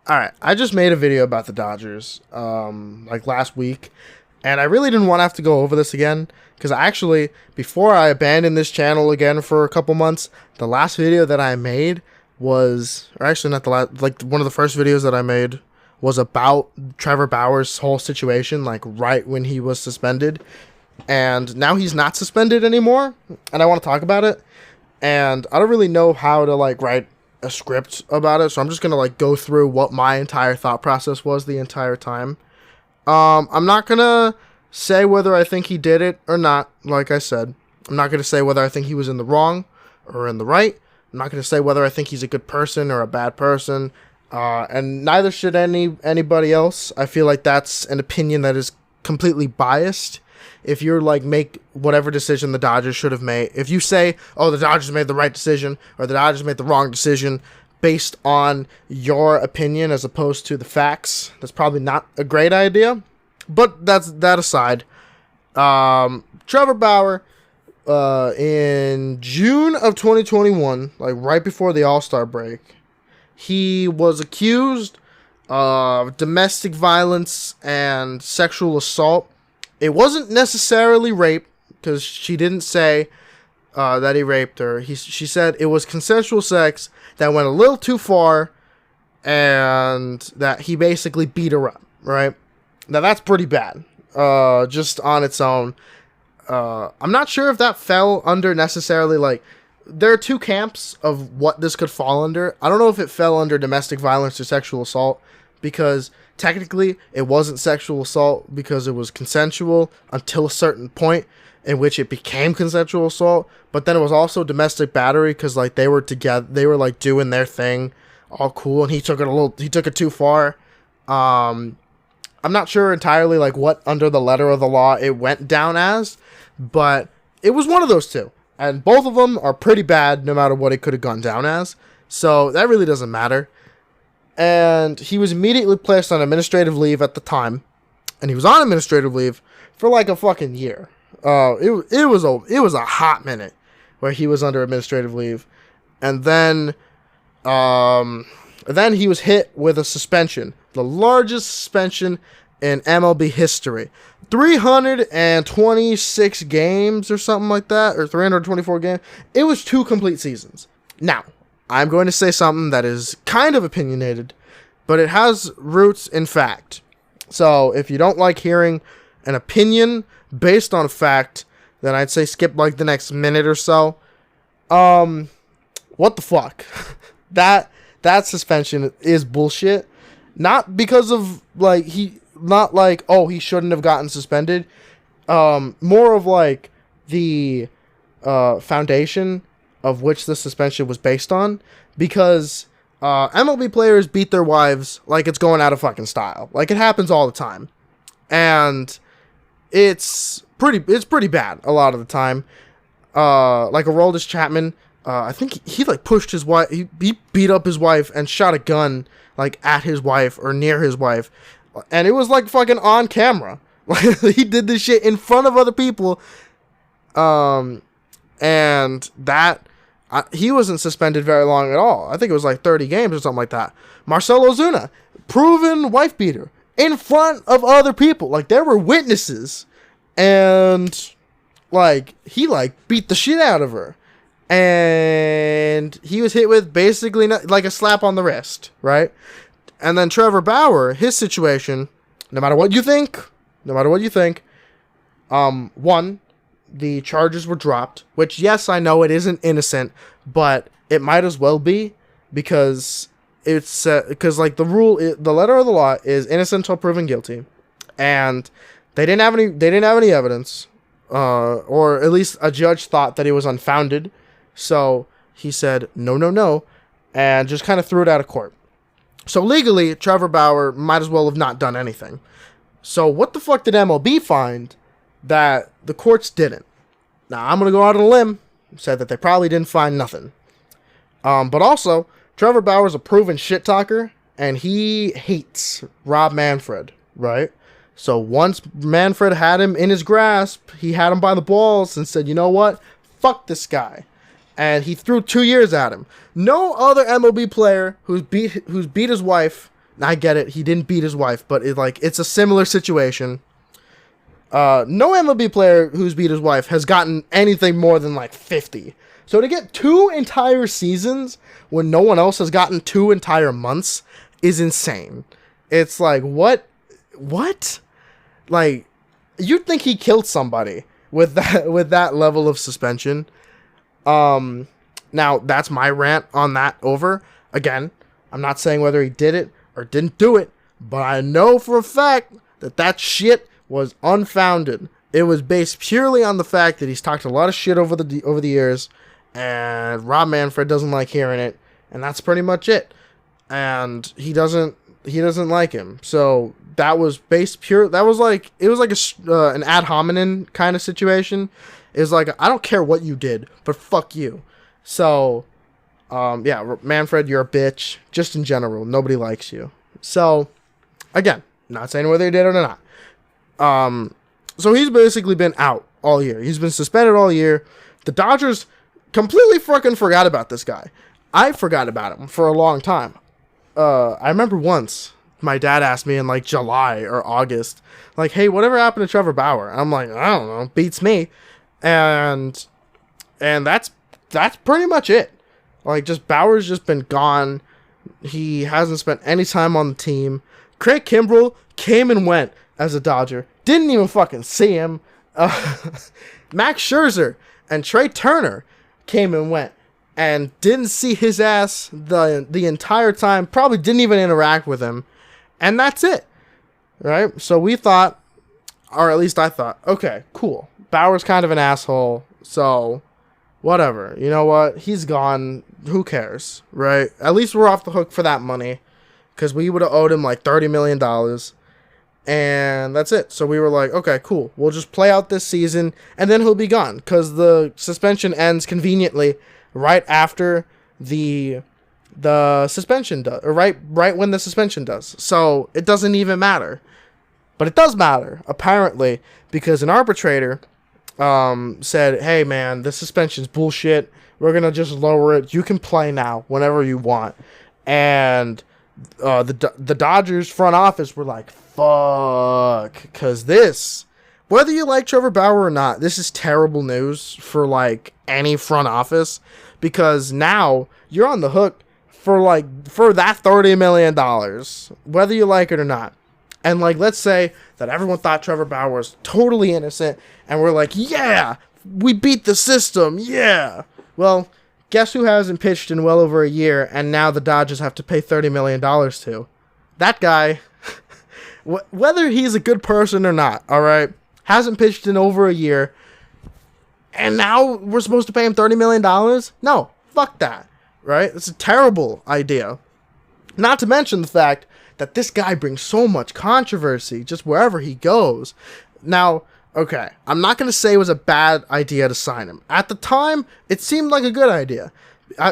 All right, I just made a video about the Dodgers, like last week, and I really didn't want to have to go over this again because actually, before I abandoned this channel again for a couple months, the last video that I made was, or actually not the last, like one of the first videos that I made was about Trevor Bauer's whole situation, like right when he was suspended, and now he's not suspended anymore, and I want to talk about it, and I don't really know how to like write a script about it, so I'm just gonna like go through what my entire thought process was the entire time. I'm not gonna say whether I think he did it or not. Like I said, I'm not gonna say whether I think he was in the wrong or in the right. I'm not gonna say whether I think he's a good person or a bad person, and neither should anybody else. I feel like that's an opinion that is completely biased. If you're like make whatever decision the Dodgers should have made, if you say, oh, the Dodgers made the right decision or the Dodgers made the wrong decision based on your opinion as opposed to the facts, that's probably not a great idea. But that's that aside. Trevor Bauer, in June of 2021, like right before the All-Star break, he was accused of domestic violence and sexual assault. It wasn't necessarily rape, because she didn't say that he raped her. She said it was consensual sex that went a little too far, and that he basically beat her up, right? Now, that's pretty bad, just on its own. I'm not sure if that fell under necessarily, like, there are two camps of what this could fall under. I don't know if it fell under domestic violence or sexual assault, because technically it wasn't sexual assault because it was consensual until a certain point in which it became consensual assault. But then it was also domestic battery because like they were together, they were like doing their thing all cool, and he took it too far. I'm not sure entirely like what under the letter of the law it went down as, but it was one of those two, and both of them are pretty bad no matter what it could have gone down as, so that really doesn't matter. And he was immediately placed on administrative leave at the time, and he was on administrative leave for like a fucking year. It was a hot minute where he was under administrative leave, and then he was hit with a suspension, the largest suspension in MLB history, 326 games or something like that, or 324 games. It was 2 complete seasons. Now, I'm going to say something that is kind of opinionated, but it has roots in fact. So if you don't like hearing an opinion based on fact, then I'd say skip like the next minute or so. What the fuck? that suspension is bullshit. Not because of like not like, oh, he shouldn't have gotten suspended. More of like the foundation of which the suspension was based on, because MLB players beat their wives like it's going out of fucking style. Like, it happens all the time, and it's pretty bad a lot of the time. Like Aroldis Chapman, I think he like pushed his wife, he beat up his wife and shot a gun like at his wife or near his wife, and it was like fucking on camera. Like, he did this shit in front of other people, and that. He wasn't suspended very long at all. I think it was like 30 games or something like that. Marcell Ozuna, proven wife beater in front of other people. Like, there were witnesses, and like he like beat the shit out of her, and he was hit with basically like a slap on the wrist, right? And then Trevor Bauer, his situation, no matter what you think, one, the charges were dropped, which, yes, I know it isn't innocent, but it might as well be, because it's because like the letter of the law is innocent until proven guilty, and they didn't have any evidence, or at least a judge thought that it was unfounded, so he said no, and just kind of threw it out of court. So legally, Trevor Bauer might as well have not done anything. So what the fuck did MLB find that the courts didn't? Now, I'm going to go out on a limb, said that they probably didn't find nothing. But also, Trevor Bauer's a proven shit talker, and he hates Rob Manfred, right? So once Manfred had him in his grasp, he had him by the balls and said, you know what? Fuck this guy. And he threw 2 years at him. No other MLB player who's beat his wife I get it. He didn't beat his wife, but it's a similar situation. No MLB player who's beat his wife has gotten anything more than like 50. So to get 2 entire seasons when no one else has gotten 2 entire months is insane. It's like, what? Like, you'd think he killed somebody with that level of suspension. Now that's my rant on that over. Again, I'm not saying whether he did it or didn't do it, but I know for a fact that shit was unfounded. It was based purely on the fact that he's talked a lot of shit over the years, and Rob Manfred doesn't like hearing it, and that's pretty much it. And he doesn't like him. So that was based pure. That was like, it was like an ad hominem kind of situation. It was like, I don't care what you did, but fuck you. So, yeah, Manfred, you're a bitch. Just in general, nobody likes you. So, again, not saying whether he did it or not. So he's basically been out all year. He's been suspended all year. The Dodgers completely fucking forgot about this guy. I forgot about him for a long time. I remember once my dad asked me in like July or August, like, hey, whatever happened to Trevor Bauer? I'm like, I don't know, beats me. And that's pretty much it. Like, just Bauer's just been gone. He hasn't spent any time on the team. Craig Kimbrell came and went as a Dodger. Didn't even fucking see him. Max Scherzer and Trey Turner came and went and didn't see his ass the entire time. Probably didn't even interact with him. And that's it. Right? So we thought, or at least I thought, okay, cool. Bauer's kind of an asshole, so whatever. You know what? He's gone. Who cares? Right? At least we're off the hook for that money, because we would have owed him like $30 million. And that's it. So we were like, okay, cool. We'll just play out this season, and then he'll be gone, because the suspension ends conveniently right after the suspension does, or right when the suspension does. So it doesn't even matter. But it does matter, apparently, because an arbitrator said, hey, man, this suspension's bullshit. We're going to just lower it. You can play now whenever you want. And the Dodgers front office were like, fuck. Because this, whether you like Trevor Bauer or not, this is terrible news for, like, any front office. Because now you're on the hook for that $30 million, whether you like it or not. And, like, let's say that everyone thought Trevor Bauer was totally innocent, and we're like, yeah, we beat the system, yeah. Well, guess who hasn't pitched in well over a year, and now the Dodgers have to pay $30 million to? That guy, whether he's a good person or not, all right, hasn't pitched in over a year, and now we're supposed to pay him $30 million? No, fuck that, right? It's a terrible idea. Not to mention the fact that this guy brings so much controversy just wherever he goes. Now, okay, I'm not going to say it was a bad idea to sign him. At the time, it seemed like a good idea.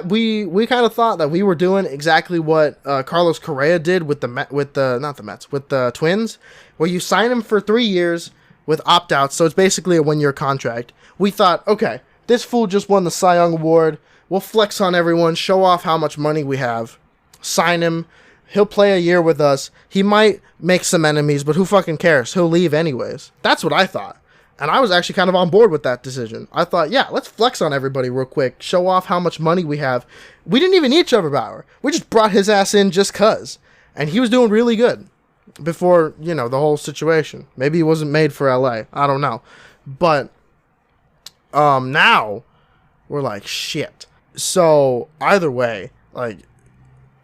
We kind of thought that we were doing exactly what Carlos Correa did with the Twins, where you sign him for 3 years with opt-outs, so it's basically a 1-year contract. We thought, okay, this fool just won the Cy Young Award. We'll flex on everyone, show off how much money we have, sign him. He'll play a year with us. He might make some enemies, but who fucking cares? He'll leave anyways. That's what I thought. And I was actually kind of on board with that decision. I thought, yeah, let's flex on everybody real quick. Show off how much money we have. We didn't even need Trevor Bauer. We just brought his ass in just cuz. And he was doing really good before, the whole situation. Maybe he wasn't made for LA. I don't know. But now we're like, shit. So either way, like,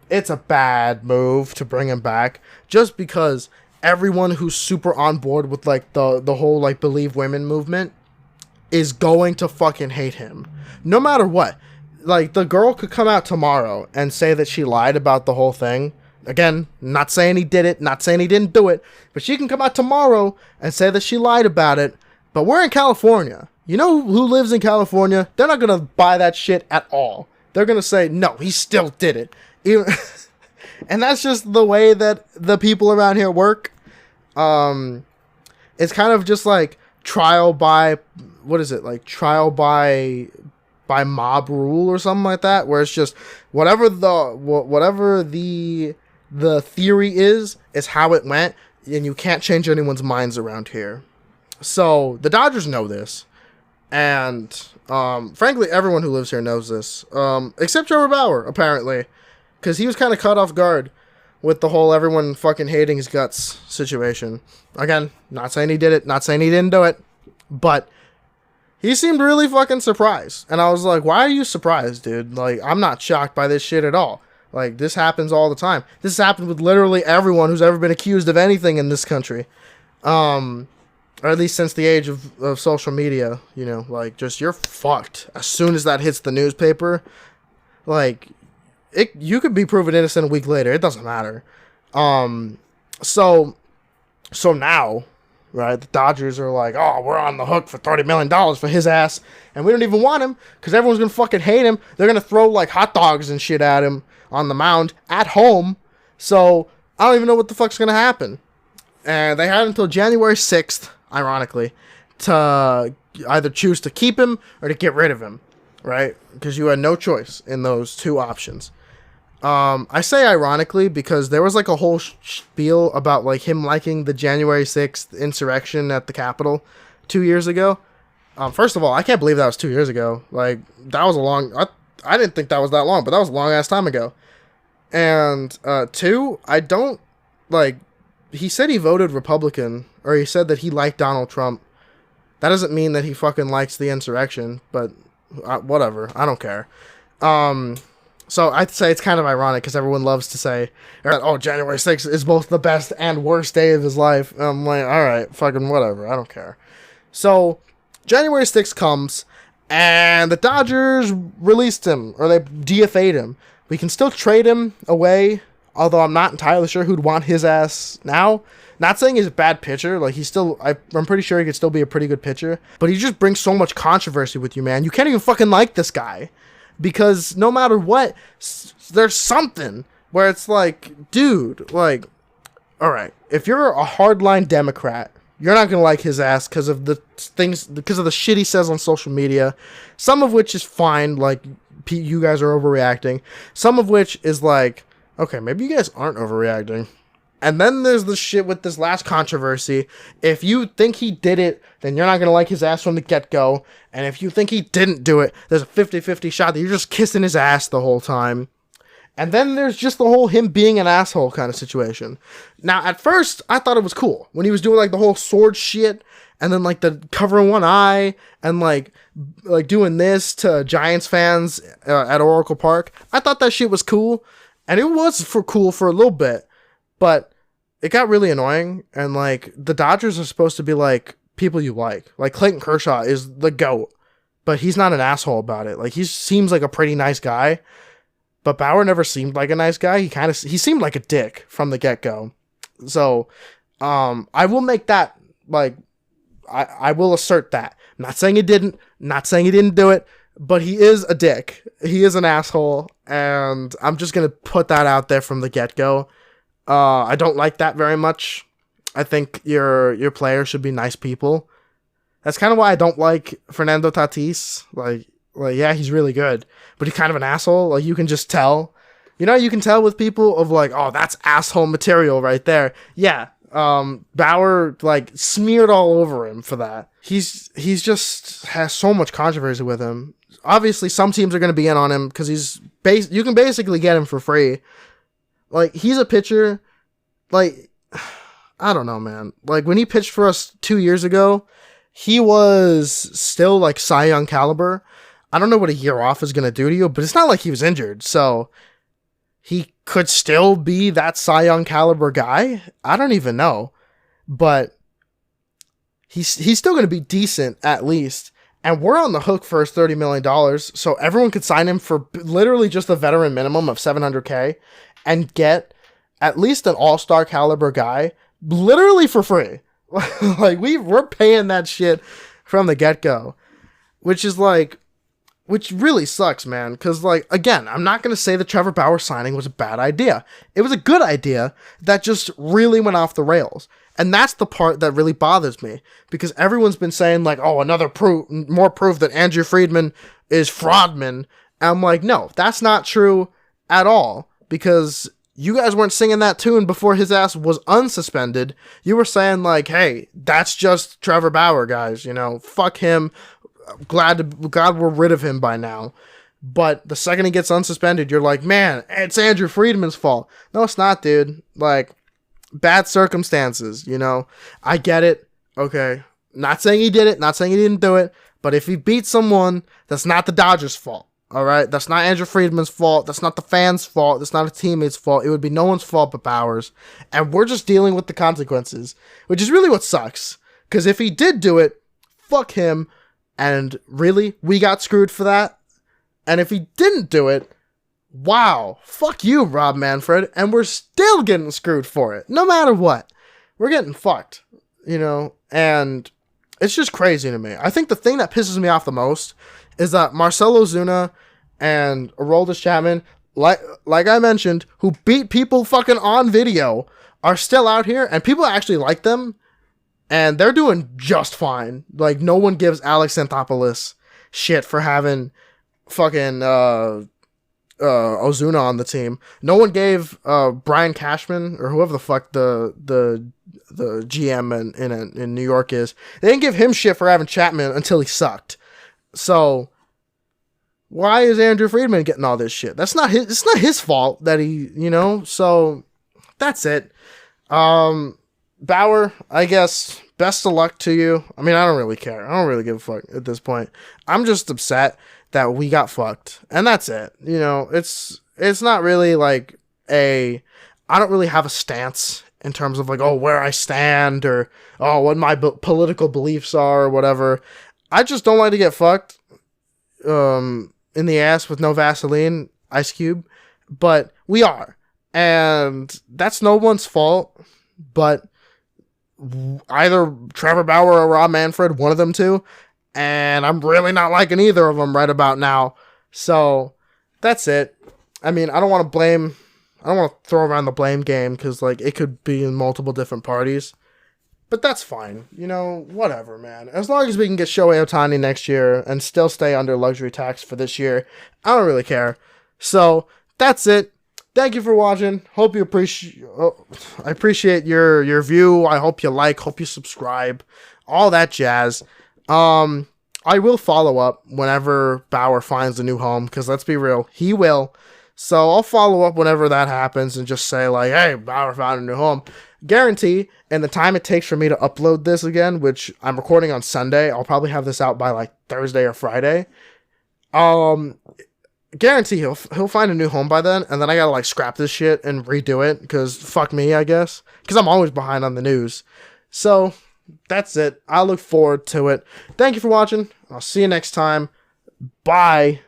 it's a bad move to bring him back, just because everyone who's super on board with, like, the whole, like, Believe Women movement is going to fucking hate him. No matter what. Like, the girl could come out tomorrow and say that she lied about the whole thing. Again, not saying he did it, not saying he didn't do it, but she can come out tomorrow and say that she lied about it. But we're in California. You know who lives in California? They're not going to buy that shit at all. They're going to say, no, he still did it. And that's just the way that the people around here work. It's kind of just like trial by, trial by mob rule or something like that, where it's just whatever the the theory is how it went, and you can't change anyone's minds around here. So the Dodgers know this, and frankly, everyone who lives here knows this, except Trevor Bauer, apparently, because he was kind of caught off guard with the whole everyone fucking hating his guts situation. Again, not saying he did it, not saying he didn't do it, but he seemed really fucking surprised. And I was like, why are you surprised, dude? Like, I'm not shocked by this shit at all. Like, this happens all the time. This has happened with literally everyone who's ever been accused of anything in this country. Or at least since the age of social media, you know, like, just, you're fucked. As soon as that hits the newspaper, like, you could be proven innocent a week later. It doesn't matter. So now, right, the Dodgers are like, oh, we're on the hook for $30 million for his ass, and we don't even want him, because everyone's going to fucking hate him. They're going to throw, like, hot dogs and shit at him on the mound at home. So I don't even know what the fuck's going to happen. And they had until January 6th, ironically, to either choose to keep him or to get rid of him, right? Because you had no choice in those two options. I say ironically because there was like a whole spiel about like him liking the January 6th insurrection at the Capitol 2 years ago. First of all, I can't believe that was 2 years ago. Like, that was a long... I didn't think that was that long, but that was a long-ass time ago. And, two, I don't... Like, he said he voted Republican, or he said that he liked Donald Trump. That doesn't mean that he fucking likes the insurrection, but whatever. I don't care. So I'd say it's kind of ironic because everyone loves to say, oh, January 6th is both the best and worst day of his life. And I'm like, all right, fucking whatever. I don't care. So January 6th comes, and the Dodgers released him, or they DFA'd him. We can still trade him away, although I'm not entirely sure who'd want his ass now. Not saying he's a bad pitcher. Like, he's still... I'm pretty sure he could still be a pretty good pitcher. But he just brings so much controversy with you, man. You can't even fucking like this guy. Because no matter what, there's something where it's like, dude, like, all right, if you're a hardline Democrat, you're not gonna like his ass because of the things, because of the shit he says on social media. Some of which is fine, like, you guys are overreacting. Some of which is like, okay, maybe you guys aren't overreacting. And then there's the shit with this last controversy. If you think he did it, then you're not going to like his ass from the get-go. And if you think he didn't do it, there's a 50-50 shot that you're just kissing his ass the whole time. And then there's just the whole him being an asshole kind of situation. Now, at first, I thought it was cool. When he was doing, like, the whole sword shit, and then, like, the covering one eye, and, like doing this to Giants fans at Oracle Park. I thought that shit was cool. And it was cool for a little bit. But it got really annoying, and, like, the Dodgers are supposed to be, like, people you like. Like, Clayton Kershaw is the GOAT, but he's not an asshole about it. Like, he seems like a pretty nice guy, but Bauer never seemed like a nice guy. He seemed like a dick from the get-go. So, I will make that, like, I will assert that. I'm not saying he didn't, not saying he didn't do it, but he is a dick. He is an asshole, and I'm just gonna put that out there from the get-go. I don't like that very much. I think your players should be nice people. That's kind of why I don't like Fernando Tatis. Like, yeah, he's really good, but he's kind of an asshole. Like, you can just tell. You know, you can tell with people of like, oh, that's asshole material right there. Yeah, Bauer, like, smeared all over him for that. He's just has so much controversy with him. Obviously, some teams are going to be in on him because you can basically get him for free. Like, he's a pitcher, like, I don't know, man. Like, when he pitched for us 2 years ago, he was still, like, Cy Young caliber. I don't know what a year off is going to do to you, but it's not like he was injured, so he could still be that Cy Young caliber guy. I don't even know, but he's still going to be decent, at least. And we're on the hook for his $30 million, so everyone could sign him for literally just the veteran minimum of $700K. And get at least an all-star caliber guy literally for free. Like, we're paying that shit from the get-go, which really sucks, man. Because, like, again, I'm not going to say the Trevor Bauer signing was a bad idea. It was a good idea that just really went off the rails. And that's the part that really bothers me, because everyone's been saying, like, oh, more proof that Andrew Friedman is fraudman. And I'm like, no, that's not true at all. Because you guys weren't singing that tune before his ass was unsuspended. You were saying like, hey, that's just Trevor Bauer, guys. You know, fuck him. God we're rid of him by now. But the second he gets unsuspended, you're like, man, it's Andrew Friedman's fault. No, it's not, dude. Like, bad circumstances, you know. I get it. Okay. Not saying he did it. Not saying he didn't do it. But if he beat someone, that's not the Dodgers' fault. All right? That's not Andrew Friedman's fault. That's not the fans' fault. That's not a teammate's fault. It would be no one's fault but Bauer's. And we're just dealing with the consequences, which is really what sucks. Because if he did do it, fuck him. And really, we got screwed for that. And if he didn't do it, wow, fuck you, Rob Manfred. And we're still getting screwed for it. No matter what. We're getting fucked, you know? And it's just crazy to me. I think the thing that pisses me off the most is that Marcell Ozuna and Aroldis Chapman, like I mentioned, who beat people fucking on video, are still out here. And people actually like them. And they're doing just fine. Like, no one gives Alex Anthopoulos shit for having fucking Ozuna on the team. No one gave Brian Cashman or whoever the fuck the GM in New York is. They didn't give him shit for having Chapman until he sucked. So why is Andrew Friedman getting all this shit? It's not his fault that he, you know. So that's it. Bauer, I guess, best of luck to you. I mean, I don't really care. I don't really give a fuck at this point. I'm just upset that we got fucked. And that's it. You know, it's not really like I don't really have a stance in terms of like, oh, where I stand or, oh, what my political beliefs are or whatever. I just don't like to get fucked in the ass with no Vaseline, Ice Cube. But we are. And that's no one's fault. But either Trevor Bauer or Rob Manfred, one of them two. And I'm really not liking either of them right about now. So that's it. I mean, I don't want to throw around the blame game because, like, it could be in multiple different parties. But that's fine. You know, whatever, man. As long as we can get Shohei Ohtani next year and still stay under luxury tax for this year, I don't really care. So that's it. Thank you for watching. Hope you I appreciate your view. I hope you hope you subscribe, all that jazz. I will follow up whenever Bauer finds a new home, because let's be real, he will. So I'll follow up whenever that happens and just say like, hey, Bauer found a new home. Guarantee, and the time it takes for me to upload this again, which I'm recording on Sunday, I'll probably have this out by like Thursday or Friday. Guarantee he'll find a new home by then, and then I gotta like scrap this shit and redo it, because fuck me, I guess. Because I'm always behind on the news. So that's it. I look forward to it. Thank you for watching. I'll see you next time. Bye.